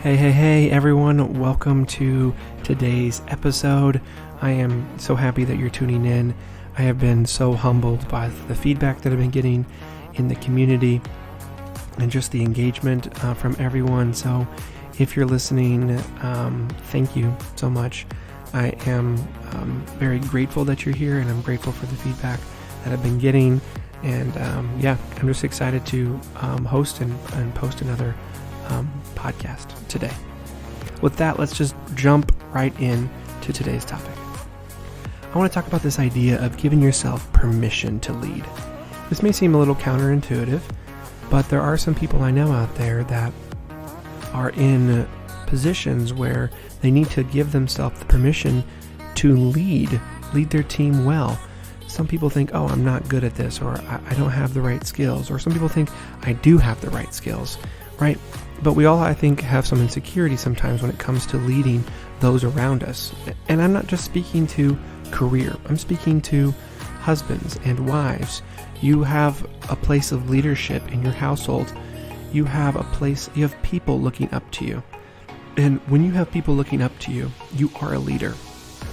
Hey, everyone. Welcome to today's episode. I am so happy that you're tuning in. I have been so humbled by the feedback that I've been getting in the community and just the engagement from everyone. So if you're listening, thank you so much. I am very grateful that you're here, and I'm grateful for the feedback that I've been getting. And I'm just excited to host and post another podcast today. With that, let's just jump right in to today's topic. I want to talk about this idea of giving yourself permission to lead. This may seem a little counterintuitive, but there are some people I know out there that are in positions where they need to give themselves the permission to lead their team well. Some people think, oh, I'm not good at this, or I don't have the right skills, or some people think I do have the right skills, right? But we all, I think, have some insecurity sometimes when it comes to leading those around us. And I'm not just speaking to career. I'm speaking to husbands and wives. You have a place of leadership in your household. You have people looking up to you. And when you have people looking up to you, you are a leader.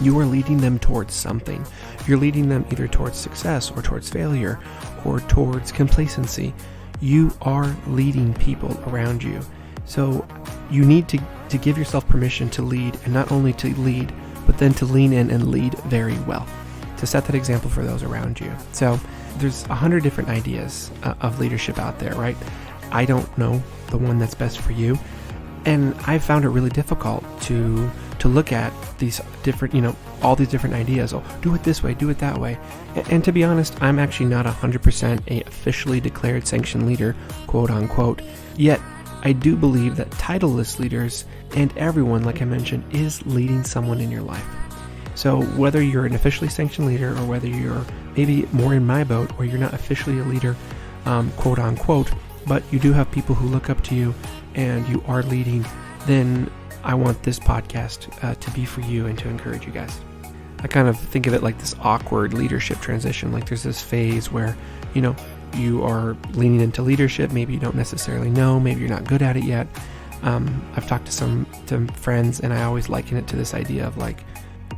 You are leading them towards something. You're leading them either towards success or towards failure or towards complacency. You are leading people around you. So you need to give yourself permission to lead, and not only to lead, but then to lean in and lead very well, to set that example for those around you. So there's 100 different ideas of leadership out there, right? I don't know the one that's best for you. And I found it really difficult to look at these different, all these different ideas. Oh, do it this way, do it that way. And to be honest, I'm actually not 100% a officially declared sanctioned leader, quote unquote. Yet, I do believe that titleless leaders and everyone, like I mentioned, is leading someone in your life. So whether you're an officially sanctioned leader or whether you're maybe more in my boat where you're not officially a leader, quote unquote, but you do have people who look up to you and you are leading, then I want this podcast to be for you and to encourage you guys. I kind of think of it like this awkward leadership transition. Like there's this phase where, you are leaning into leadership. Maybe you don't necessarily know. Maybe you're not good at it yet. I've talked to some friends, and I always liken it to this idea of like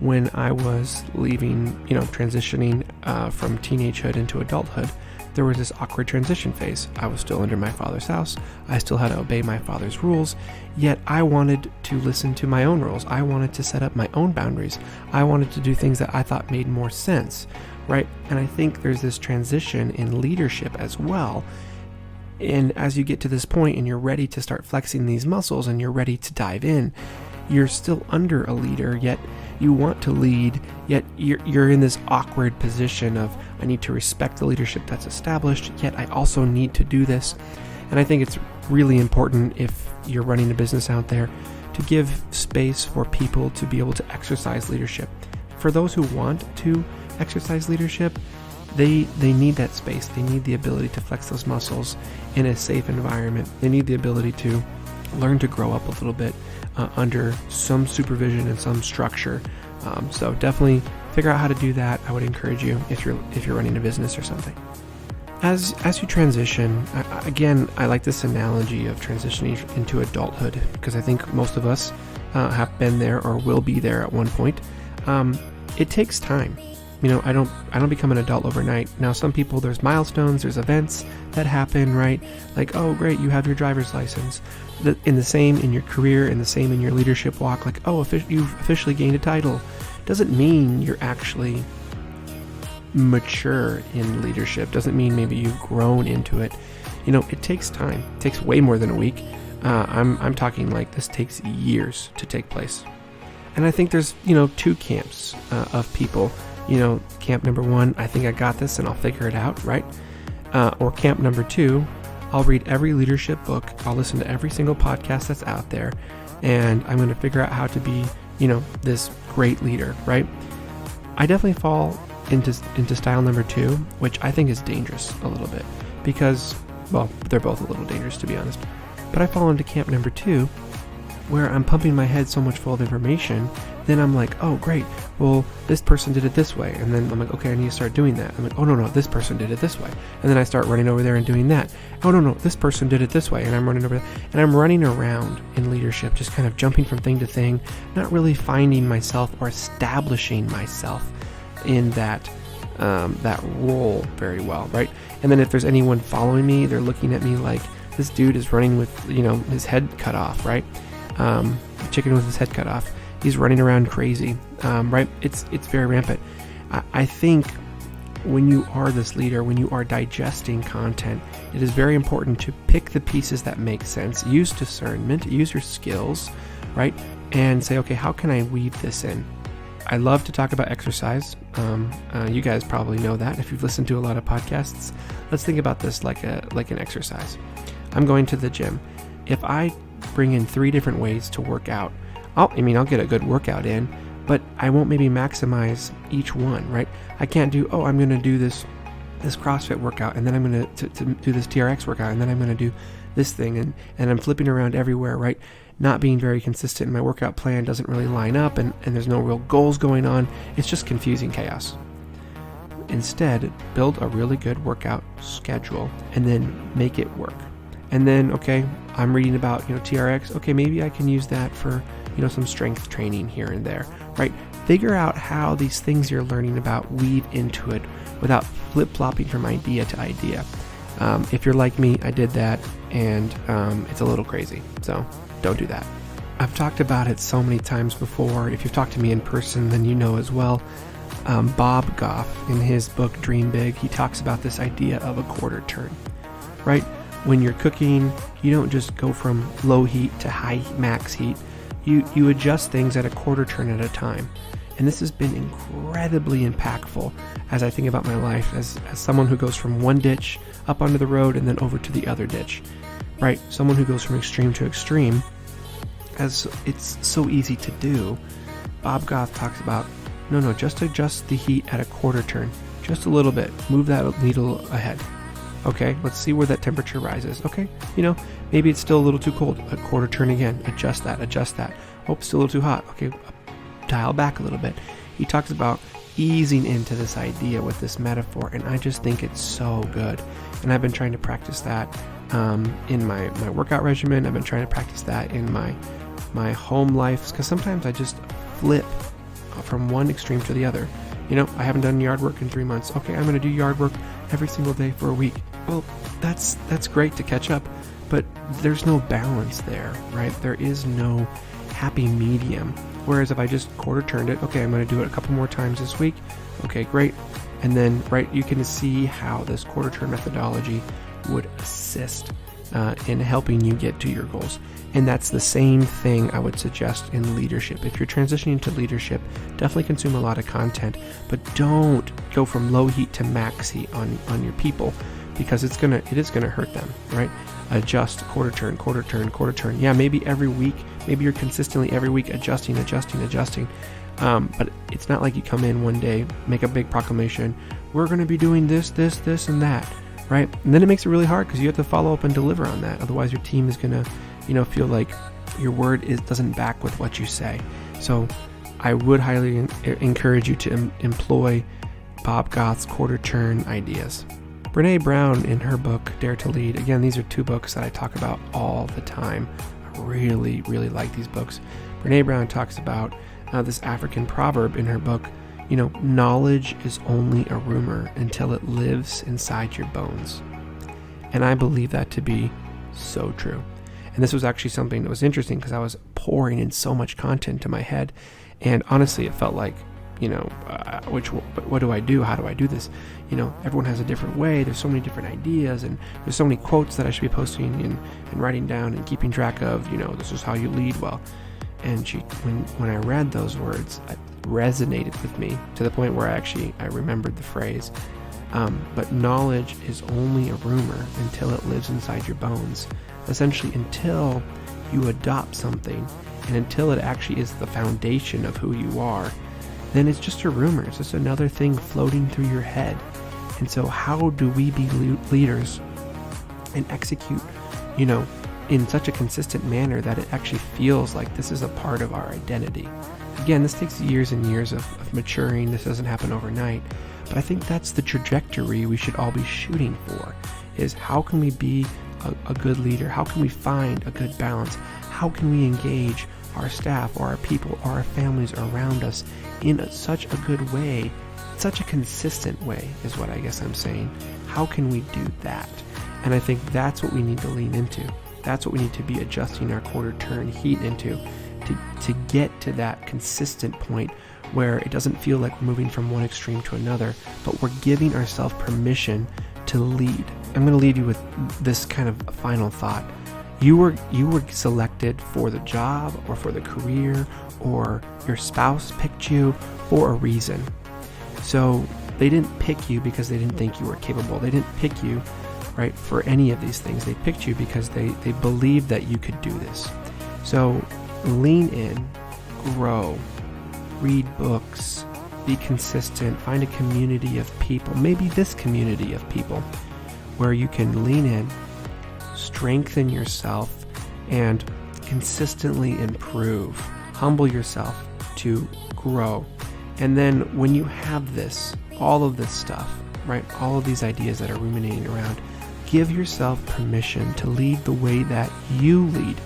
when I was leaving, transitioning from teenagehood into adulthood, there was this awkward transition phase. I was still under my father's house. I still had to obey my father's rules, yet I wanted to listen to my own rules. I wanted to set up my own boundaries. I wanted to do things that I thought made more sense, right? And I think there's this transition in leadership as well. And as you get to this point and you're ready to start flexing these muscles and you're ready to dive in, you're still under a leader, yet you want to lead, yet you're in this awkward position of, I need to respect the leadership that's established, yet I also need to do this. And I think it's really important, if you're running a business out there, to give space for people to be able to exercise leadership. For those who want to exercise leadership, they need that space. They need the ability to flex those muscles in a safe environment. They need the ability to learn to grow up a little bit under some supervision and some structure. So definitely figure out how to do that. I would encourage you if you're running a business or something. As you transition, I like this analogy of transitioning into adulthood, because I think most of us have been there or will be there at one point. It takes time. I don't become an adult overnight. Now, some people, there's milestones, there's events that happen, right? Like, oh, great, you have your driver's license. In the same in your career, in the same in your leadership walk, like, oh, you've officially gained a title. Doesn't mean you're actually mature in leadership. Doesn't mean maybe you've grown into it. It takes time. It takes way more than a week. I'm talking like this takes years to take place. And I think there's, two camps of people. Camp number one, I think I got this and I'll figure it out, right? Or camp number two, I'll read every leadership book. I'll listen to every single podcast that's out there, and I'm going to figure out how to be, this great leader, right? I definitely fall into style number two, which I think is dangerous a little bit because, well, they're both a little dangerous, to be honest. But I fall into camp number two, where I'm pumping my head so much full of information, then I'm like, oh, great. Well, this person did it this way. And then I'm like, okay, I need to start doing that. I'm like, oh, no, this person did it this way. And then I start running over there and doing that. Oh, no, this person did it this way. And I'm running over there. And I'm running around in leadership, just kind of jumping from thing to thing, not really finding myself or establishing myself in that role very well, right? And then if there's anyone following me, they're looking at me like, this dude is running with, his head cut off, right? Chicken with his head cut off. He's running around crazy, right? It's very rampant. I think when you are this leader, when you are digesting content, it is very important to pick the pieces that make sense, use discernment, use your skills, right? And say, okay, how can I weave this in? I love to talk about exercise. You guys probably know that if you've listened to a lot of podcasts. Let's think about this like an exercise. I'm going to the gym. If I bring in 3 different ways to work out, I'll get a good workout in, but I won't maybe maximize each one, right? I can't do, I'm going to do this CrossFit workout, and then I'm going to do this TRX workout, and then I'm going to do this thing, and I'm flipping around everywhere, right? Not being very consistent. My workout plan doesn't really line up, and there's no real goals going on. It's just confusing chaos. Instead, build a really good workout schedule and then make it work. And then, okay, I'm reading about, TRX. Okay, maybe I can use that for, some strength training here and there, right? Figure out how these things you're learning about weave into it without flip-flopping from idea to idea. If you're like me, I did that, and it's a little crazy, so don't do that. I've talked about it so many times before. If you've talked to me in person, then you know as well. Bob Goff, in his book Dream Big, he talks about this idea of a quarter turn, right? When you're cooking, you don't just go from low heat to high max heat. You adjust things at a quarter turn at a time. And this has been incredibly impactful as I think about my life as someone who goes from one ditch up onto the road and then over to the other ditch, right? Someone who goes from extreme to extreme, as it's so easy to do. Bob Goff talks about, no, just adjust the heat at a quarter turn, just a little bit, move that needle ahead. Okay, let's see where that temperature rises. Okay, maybe it's still a little too cold. A quarter turn again, adjust that. Oh, still a little too hot. Okay, dial back a little bit. He talks about easing into this idea with this metaphor, and I just think it's so good. And I've been trying to practice that in my workout regimen. I've been trying to practice that in my home life, because sometimes I just flip from one extreme to the other. I haven't done yard work in 3 months. Okay, I'm going to do yard work every single day for a week. Well, that's great to catch up, but there's no balance there, right? There is no happy medium. Whereas if I just quarter turned it, okay, I'm going to do it a couple more times this week. Okay, great. And then, right, you can see how this quarter turn methodology would assist in helping you get to your goals. And that's the same thing I would suggest in leadership. If you're transitioning to leadership, definitely consume a lot of content, but don't go from low heat to max heat on your people, because it is gonna hurt them, right? Adjust quarter turn. Yeah, maybe every week, maybe you're consistently every week adjusting. But it's not like you come in one day, make a big proclamation, we're going to be doing this, and that, right? And then it makes it really hard because you have to follow up and deliver on that. Otherwise, your team is going to, feel like your word doesn't back with what you say. So I would highly encourage you to employ Bob Goff's quarter turn ideas. Brene Brown, in her book, Dare to Lead, again, these are 2 books that I talk about all the time. I really, really like these books. Brene Brown talks about this African proverb in her book, knowledge is only a rumor until it lives inside your bones. And I believe that to be so true. And this was actually something that was interesting because I was pouring in so much content to my head. And honestly, it felt like, what do I do? How do I do this? Everyone has a different way. There's so many different ideas, and there's so many quotes that I should be posting and writing down and keeping track of, this is how you lead well. And when I read those words, it resonated with me to the point where I remembered the phrase. But knowledge is only a rumor until it lives inside your bones. Essentially, until you adopt something and until it actually is the foundation of who you are, then it's just a rumor. It's just another thing floating through your head. And so how do we be leaders and execute, in such a consistent manner that it actually feels like this is a part of our identity. Again, this takes years and years of maturing. This doesn't happen overnight. But I think that's the trajectory we should all be shooting for, is how can we be a good leader? How can we find a good balance? How can we engage our staff or our people or our families around us in such a good way, such a consistent way is what I guess I'm saying. How can we do that? And I think that's what we need to lean into. That's what we need to be adjusting our quarter turn heat into, to get to that consistent point where it doesn't feel like we're moving from one extreme to another, but we're giving ourselves permission to lead. I'm going to leave you with this kind of final thought. You were selected for the job or for the career, or your spouse picked you for a reason. So they didn't pick you because they didn't think you were capable. They didn't pick you, right, for any of these things. They picked you because they believed that you could do this. So lean in, grow, read books, be consistent, find a community of people, maybe this community of people, where you can lean in, strengthen yourself, and consistently improve. Humble yourself to grow. And then when you have this, all of this stuff, right, all of these ideas that are ruminating around, give yourself permission to lead the way that you lead.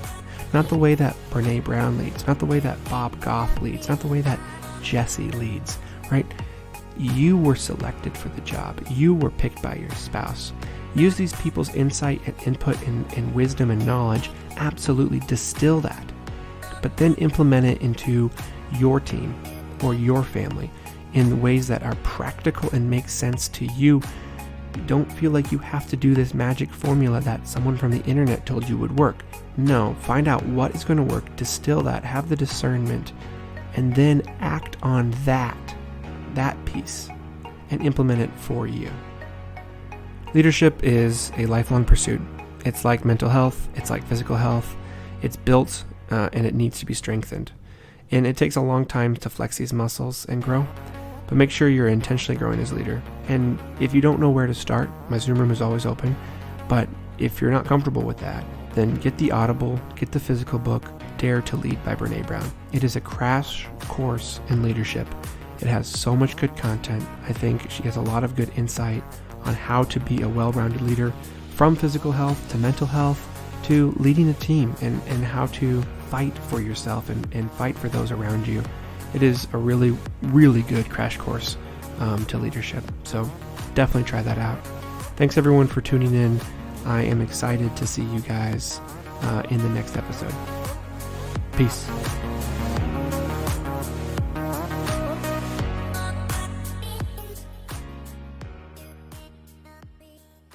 Not the way that Brene Brown leads, not the way that Bob Goff leads, not the way that Jesse leads, right? You were selected for the job. You were picked by your spouse. Use these people's insight and input and wisdom and knowledge. Absolutely distill that. But then implement it into your team or your family in ways that are practical and make sense to you. Don't feel like you have to do this magic formula that someone from the internet told you would work. No, find out what is going to work, distill that, have the discernment, and then act on that piece and implement it for you. Leadership is a lifelong pursuit. It's like mental health, it's like physical health. It's built and it needs to be strengthened. And it takes a long time to flex these muscles and grow. But make sure you're intentionally growing as a leader. And if you don't know where to start, my Zoom room is always open. But if you're not comfortable with that, then get the Audible, get the physical book, Dare to Lead by Brene Brown. It is a crash course in leadership. It has so much good content. I think she has a lot of good insight on how to be a well-rounded leader, from physical health to mental health to leading a team, and how to fight for yourself and fight for those around you. It is a really, really good crash course to leadership. So definitely try that out. Thanks everyone for tuning in. I am excited to see you guys in the next episode. Peace.